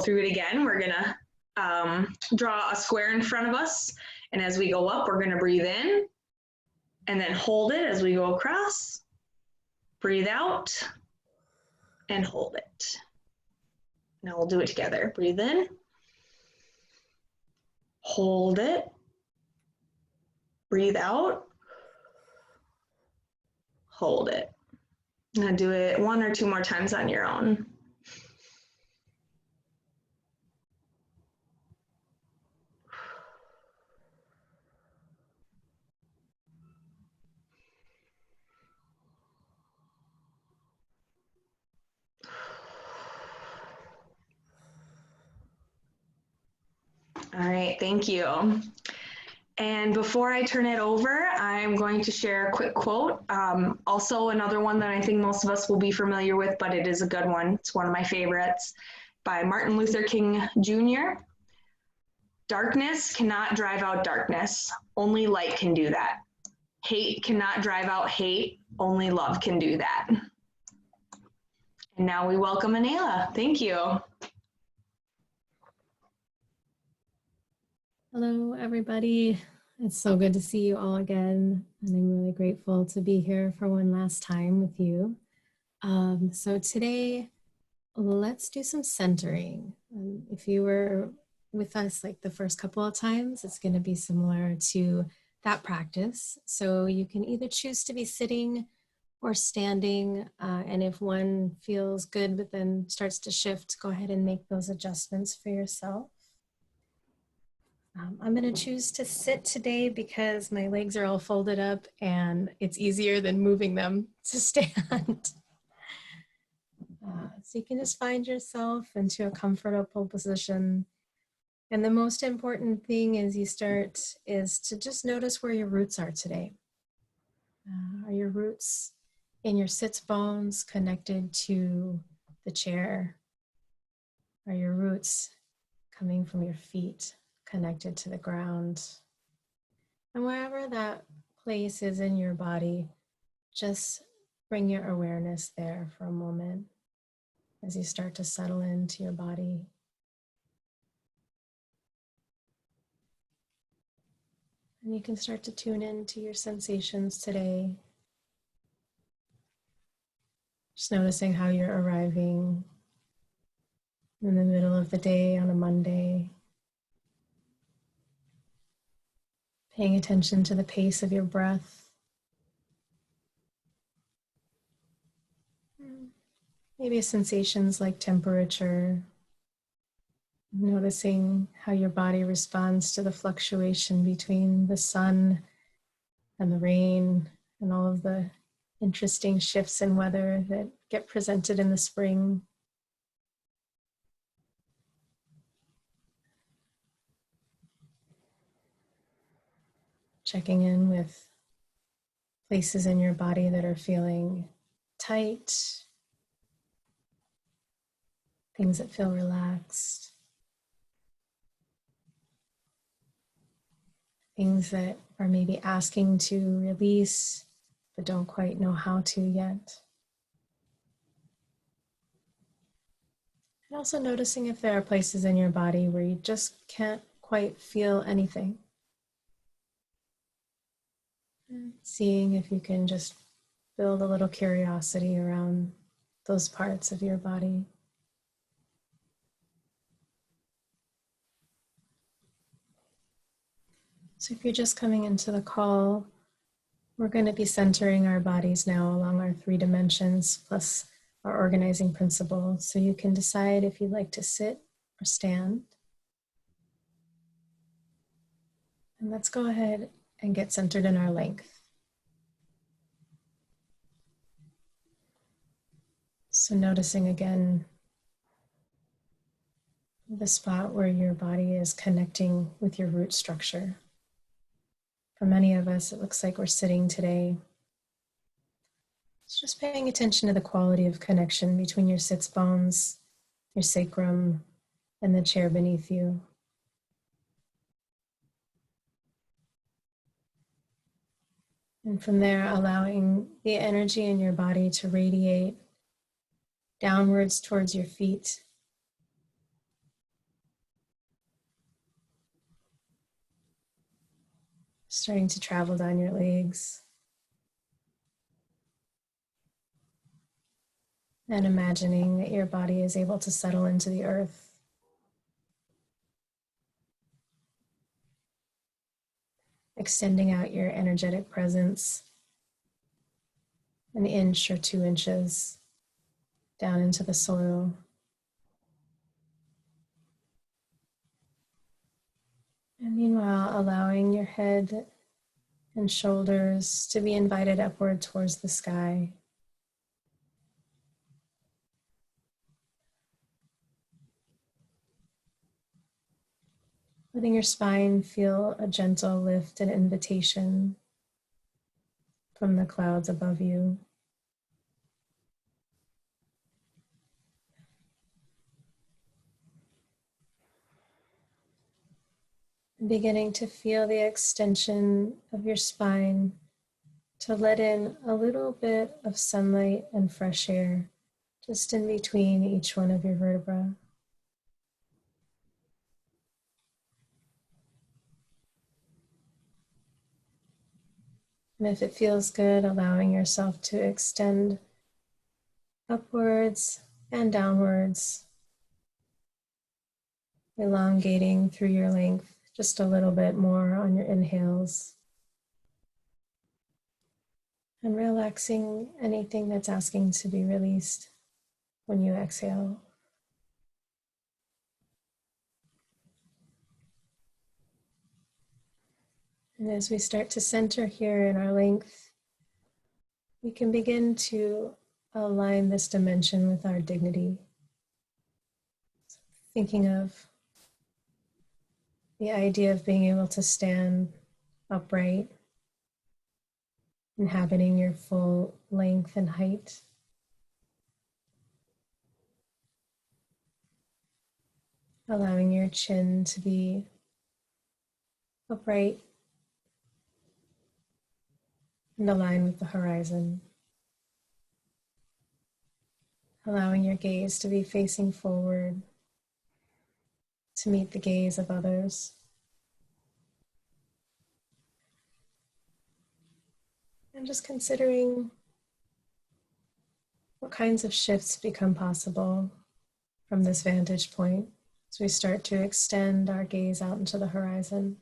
through it again. We're gonna draw a square in front of us, and as we go up, we're gonna breathe in, and then hold it as we go across. Breathe out, and hold it. Now we'll do it together. Breathe in, hold it, breathe out, hold it. I'm gonna do it 1 or 2 more times on your own. All right, thank you. And before I turn it over, I'm going to share a quick quote. Also, another one that I think most of us will be familiar with, but it is a good one. It's one of my favorites, by Martin Luther King Jr. Darkness cannot drive out darkness. Only light can do that. Hate cannot drive out hate. Only love can do that. And now we welcome Anela. Thank you. Hello, everybody. It's so good to see you all again, and I'm really grateful to be here for one last time with you. So today, let's do some centering. If you were with us like the first couple of times, it's going to be similar to that practice. So you can either choose to be sitting or standing, and if one feels good but then starts to shift, go ahead and make those adjustments for yourself. I'm going to choose to sit today because my legs are all folded up and it's easier than moving them to stand. So you can just find yourself into a comfortable position. And the most important thing as you start is to just notice where your roots are today. Are your roots in your sits bones connected to the chair? Are your roots coming from your feet, connected to the ground? And wherever that place is in your body, just bring your awareness there for a moment as you start to settle into your body. And you can start to tune into your sensations today. Just noticing how you're arriving in the middle of the day on a Monday. Paying attention to the pace of your breath. Maybe sensations like temperature. Noticing how your body responds to the fluctuation between the sun and the rain and all of the interesting shifts in weather that get presented in the spring. Checking in with places in your body that are feeling tight, things that feel relaxed, things that are maybe asking to release but don't quite know how to yet. And also noticing if there are places in your body where you just can't quite feel anything. And seeing if you can just build a little curiosity around those parts of your body. So if you're just coming into the call, we're going to be centering our bodies now along our 3 dimensions plus our organizing principle. So you can decide if you'd like to sit or stand. And let's go ahead and get centered in our length. So noticing again the spot where your body is connecting with your root structure. For many of us, it looks like we're sitting today. It's just paying attention to the quality of connection between your sits bones, your sacrum, and the chair beneath you. And from there, allowing the energy in your body to radiate downwards towards your feet, starting to travel down your legs. And imagining that your body is able to settle into the earth. Extending out your energetic presence an inch or 2 inches down into the soil. And meanwhile, allowing your head and shoulders to be invited upward towards the sky. Letting your spine feel a gentle lift and invitation from the clouds above you. Beginning to feel the extension of your spine to let in a little bit of sunlight and fresh air just in between each one of your vertebrae. And if it feels good, allowing yourself to extend upwards and downwards, elongating through your length just a little bit more on your inhales. And relaxing anything that's asking to be released when you exhale. And as we start to center here in our length, we can begin to align this dimension with our dignity. Thinking of the idea of being able to stand upright, inhabiting your full length and height. Allowing your chin to be upright and aligned with the horizon. Allowing your gaze to be facing forward to meet the gaze of others. And just considering what kinds of shifts become possible from this vantage point as we start to extend our gaze out into the horizon.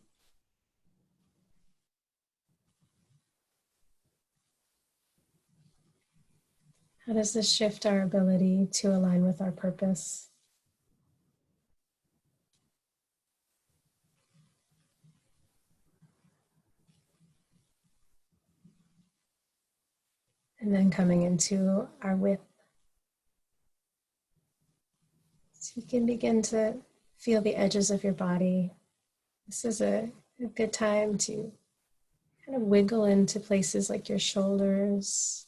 How does this shift our ability to align with our purpose? And then coming into our width. So you can begin to feel the edges of your body. This is a good time to kind of wiggle into places like your shoulders,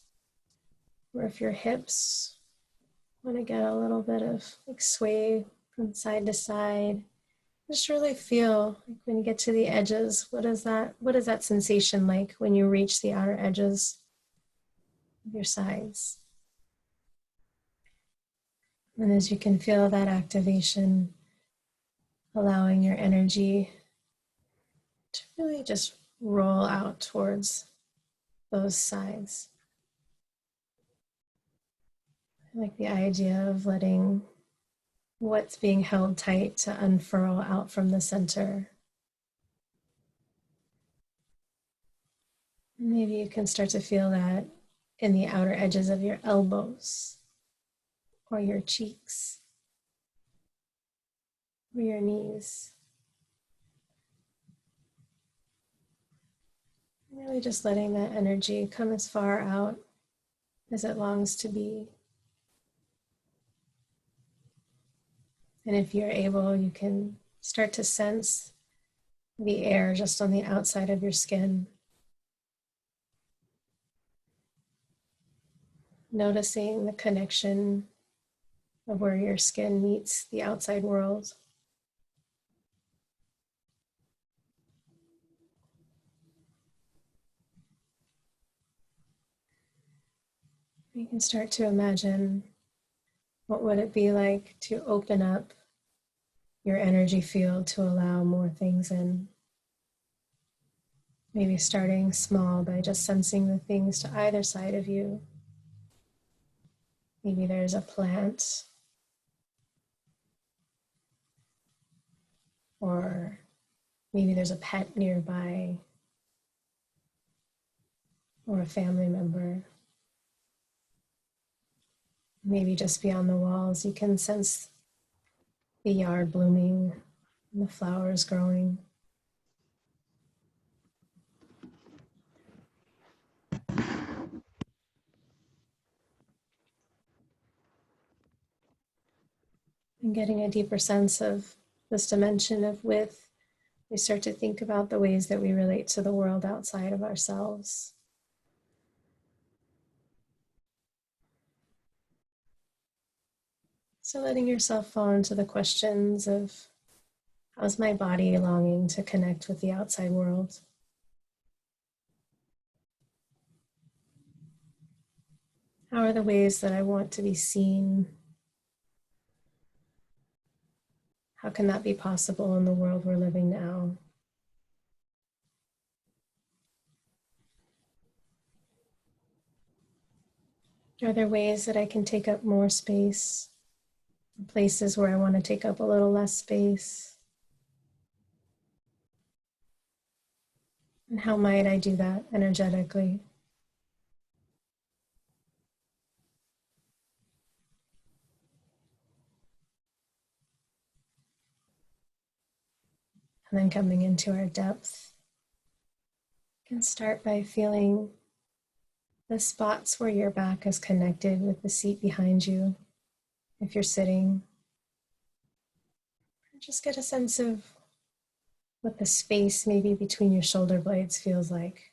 or if your hips want to get a little bit of like sway from side to side. Just really feel like when you get to the edges, what is that sensation like when you reach the outer edges of your sides? And as you can feel that activation, allowing your energy to really just roll out towards those sides. I like the idea of letting what's being held tight to unfurl out from the center. Maybe you can start to feel that in the outer edges of your elbows, or your cheeks, or your knees. Really just letting that energy come as far out as it longs to be. And if you're able, you can start to sense the air just on the outside of your skin. Noticing the connection of where your skin meets the outside world. You can start to imagine what would it be like to open up your energy field to allow more things in. Maybe starting small by just sensing the things to either side of you. Maybe there's a plant, or maybe there's a pet nearby, or a family member. Maybe just beyond the walls, you can sense the yard blooming and the flowers growing. And getting a deeper sense of this dimension of width, we start to think about the ways that we relate to the world outside of ourselves. So letting yourself fall into the questions of, how's my body longing to connect with the outside world? How are the ways that I want to be seen? How can that be possible in the world we're living now? Are there ways that I can take up more space? Places where I want to take up a little less space? And how might I do that energetically? And then coming into our depth, you can start by feeling the spots where your back is connected with the seat behind you. If you're sitting, just get a sense of what the space maybe between your shoulder blades feels like,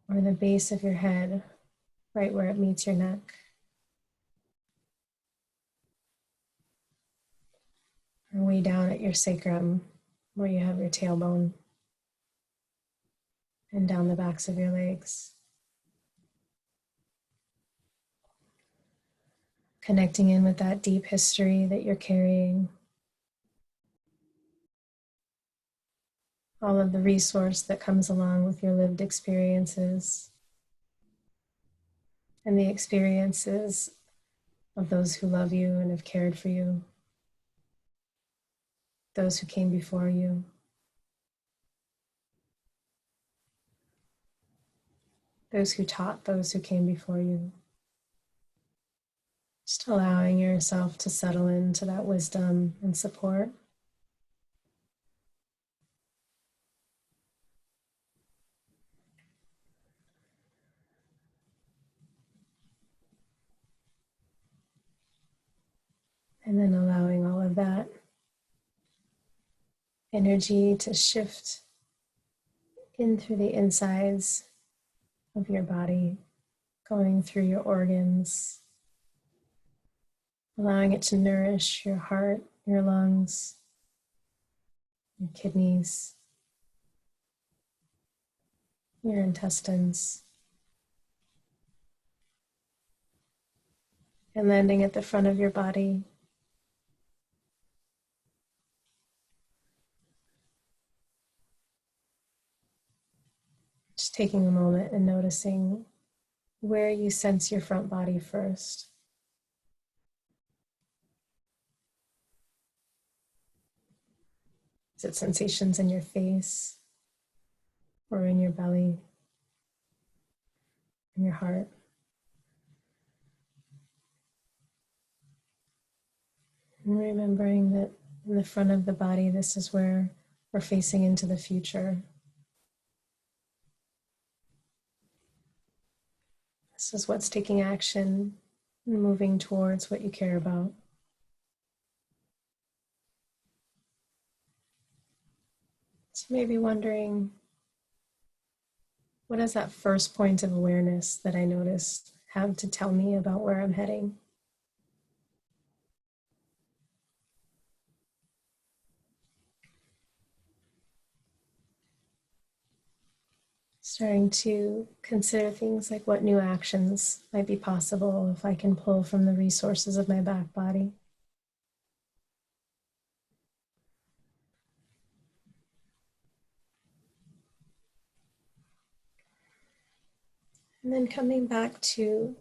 or the base of your head, right where it meets your neck, or way down at your sacrum, where you have your tailbone, and down the backs of your legs. Connecting in with that deep history that you're carrying, all of the resource that comes along with your lived experiences, and the experiences of those who love you and have cared for you, those who came before you. Those who taught those who came before you. Just allowing yourself to settle into that wisdom and support. And then allowing all of that energy to shift in through the insides of your body, going through your organs, allowing it to nourish your heart, your lungs, your kidneys, your intestines, and landing at the front of your body. Just taking a moment and noticing where you sense your front body first. Is it sensations in your face or in your belly, in your heart? And remembering that in the front of the body, this is where we're facing into the future. This is what's taking action and moving towards what you care about. So maybe wondering, what does that first point of awareness that I noticed have to tell me about where I'm heading? Starting to consider things like what new actions might be possible if I can pull from the resources of my back body. And then coming back to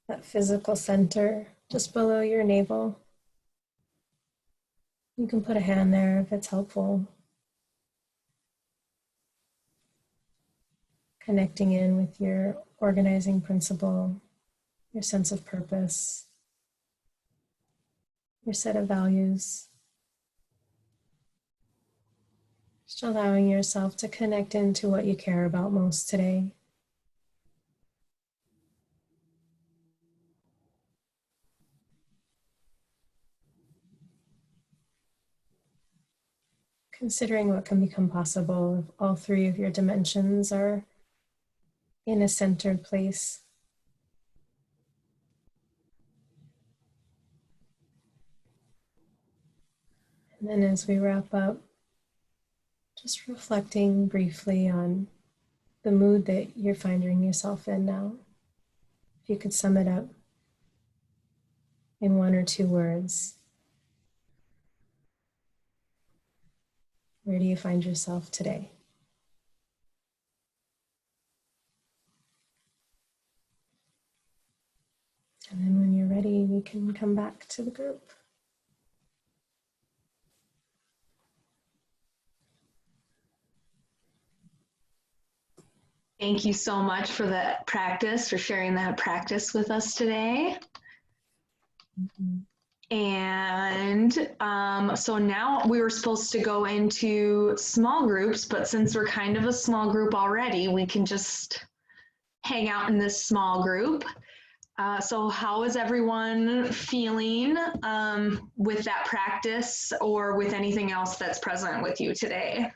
that physical center just below your navel. You can put a hand there if it's helpful. Connecting in with your organizing principle, your sense of purpose, your set of values. Just allowing yourself to connect into what you care about most today. Considering what can become possible if all three of your dimensions are in a centered place. And then as we wrap up, just reflecting briefly on the mood that you're finding yourself in now. If you could sum it up in 1 or 2 words, where do you find yourself today? And then when you're ready, we can come back to the group. Thank you so much for that practice, for sharing that practice with us today. And so now we were supposed to go into small groups, but since we're kind of a small group already, we can just hang out in this small group. So how is everyone feeling with that practice or with anything else that's present with you today?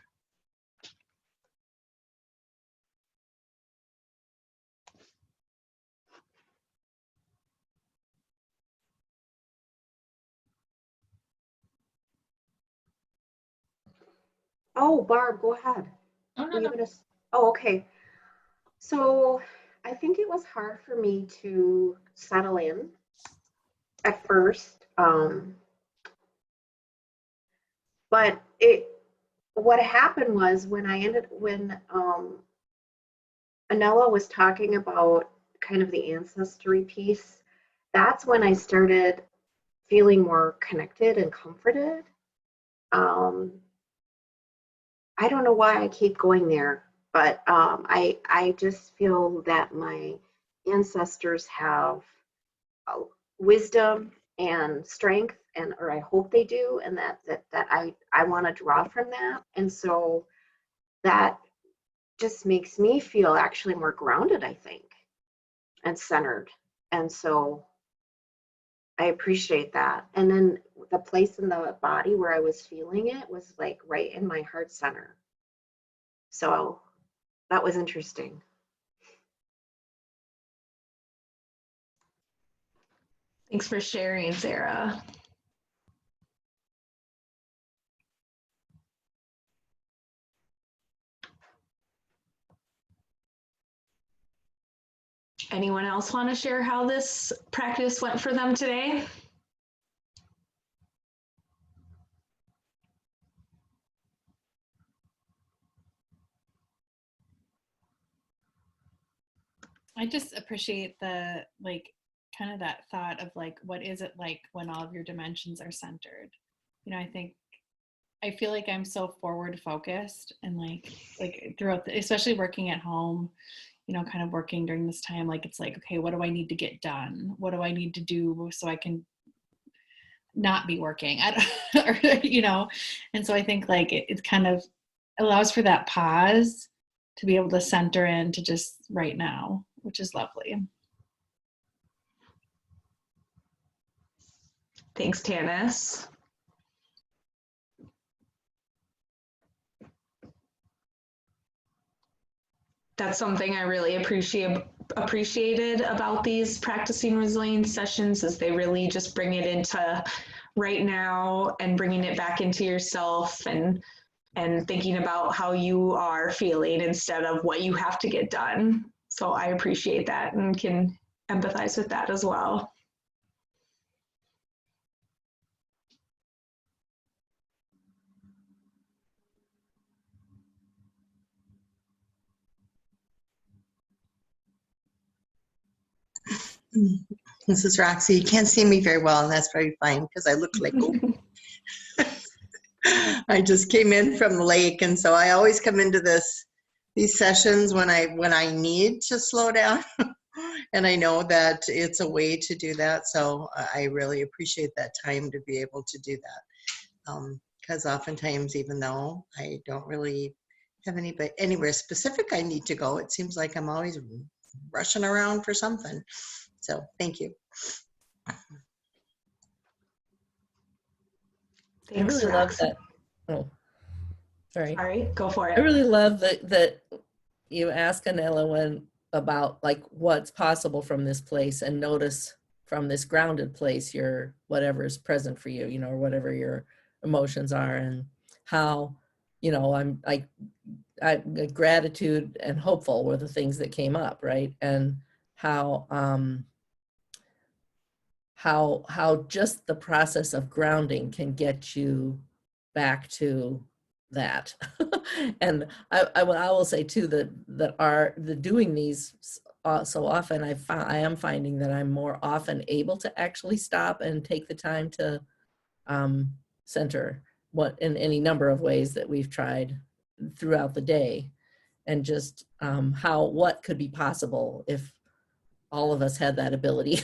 Oh, Barb, go ahead. Oh, Were no, you no. gonna? Oh, okay. So I think it was hard for me to settle in at first. But what happened was when Anela was talking about kind of the ancestry piece, that's when I started feeling more connected and comforted. Um, I don't know why I keep going there, but I just feel that my ancestors have uh, wisdom and strength, and or I hope they do, and that I want to draw from that, and so that just makes me feel actually more grounded, I think, and centered, and so I appreciate that. And then the place in the body where I was feeling it was like right in my heart center. So that was interesting. Thanks for sharing, Sarah. Anyone else want to share how this practice went for them today? I just appreciate the kind of that thought of what is it like when all of your dimensions are centered? I feel like I'm so forward focused and throughout especially working at home, kind of working during this time, it's like, okay, what do I need to get done? What do I need to do so I can not be working? And so I think it kind of allows for that pause to be able to center into just right now, which is lovely. Thanks, Tanis. That's something I really appreciated about these practicing resilience sessions is they really just bring it into right now and bringing it back into yourself and thinking about how you are feeling instead of what you have to get done. So I appreciate that and can empathize with that as well. This is Roxy. You can't see me very well, and that's very fine because I look like I just came in from the lake, and so I always come into these sessions when I need to slow down, and I know that it's a way to do that. So I really appreciate that time to be able to do that, because oftentimes, even though I don't really have anywhere specific I need to go, it seems like I'm always rushing around for something. So thank you. Thanks, I really love Rox. that. Oh, sorry. Sorry, go for it. I really love that you ask Anela about like what's possible from this place, and notice from this grounded place your whatever is present for you, or whatever your emotions are, and how, I'm like gratitude and hopeful were the things that came up, right? And how just the process of grounding can get you back to that. And I will say too that doing these so often, I am finding that I'm more often able to actually stop and take the time to center what in any number of ways that we've tried throughout the day, and just what could be possible if all of us had that ability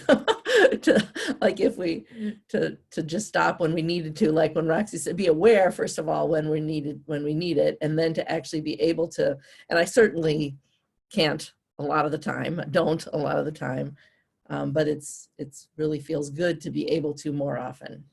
to, like, if we to just stop when we needed to, like when Roxy said, be aware first of all when we need it, and then to actually be able to. And I certainly can't a lot of the time, don't a lot of the time, but it's really feels good to be able to more often.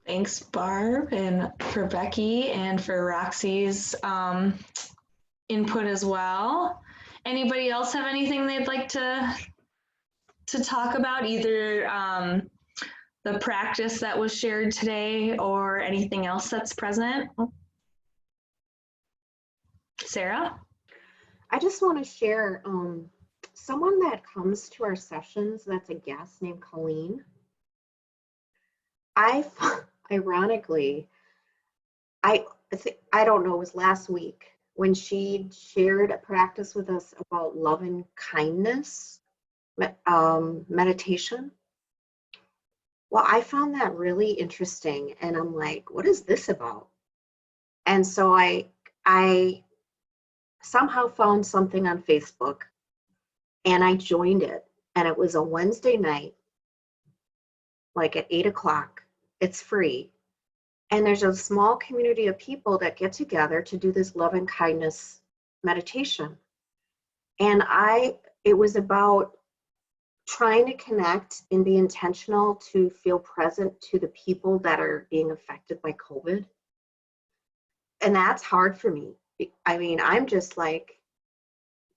Thanks, Barb, and for Becky, and for Roxy's input as well. Anybody else have anything they'd like to talk about, either the practice that was shared today or anything else that's present? Sarah? I just want to share someone that comes to our sessions that's a guest named Colleen. Ironically, I don't know, it was last week when she shared a practice with us about love and kindness meditation. Well, I found that really interesting, and I'm like, what is this about? And so I somehow found something on Facebook, and I joined it, and it was a Wednesday night, like at 8 o'clock. It's free. And there's a small community of people that get together to do this love and kindness meditation. And it was about trying to connect and be intentional to feel present to the people that are being affected by COVID. And that's hard for me. I mean, I'm just like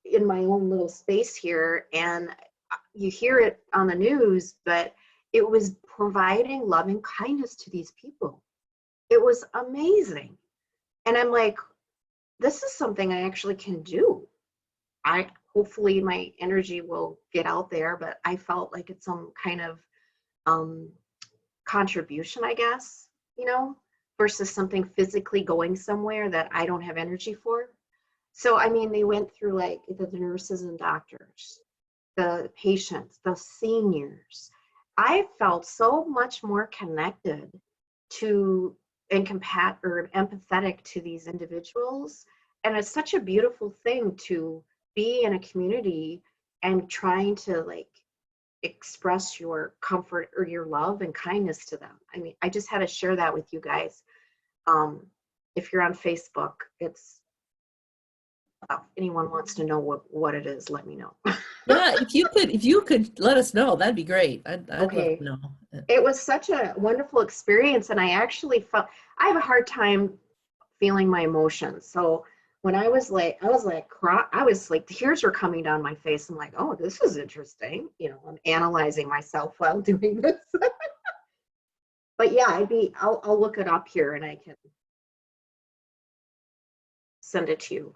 in my own little space here, and you hear it on the news, but it was providing loving kindness to these people. It was amazing. And I'm like, this is something I actually can do. Hopefully my energy will get out there, but I felt like it's some kind of contribution, I guess, versus something physically going somewhere that I don't have energy for. So, I mean, they went through like the nurses and doctors, the patients, the seniors. I felt so much more connected to and empathetic to these individuals. And it's such a beautiful thing to be in a community and trying to like express your comfort or your love and kindness to them. I mean, I just had to share that with you guys. If you're on Facebook, if anyone wants to know what it is, let me know. Yeah, if you could let us know, that'd be great. I'd Okay. love to know. It was such a wonderful experience, and I actually felt I have a hard time feeling my emotions. So when I was like tears were coming down my face. I'm like, oh, this is interesting. I'm analyzing myself while doing this. But yeah, I'll look it up here and I can send it to you.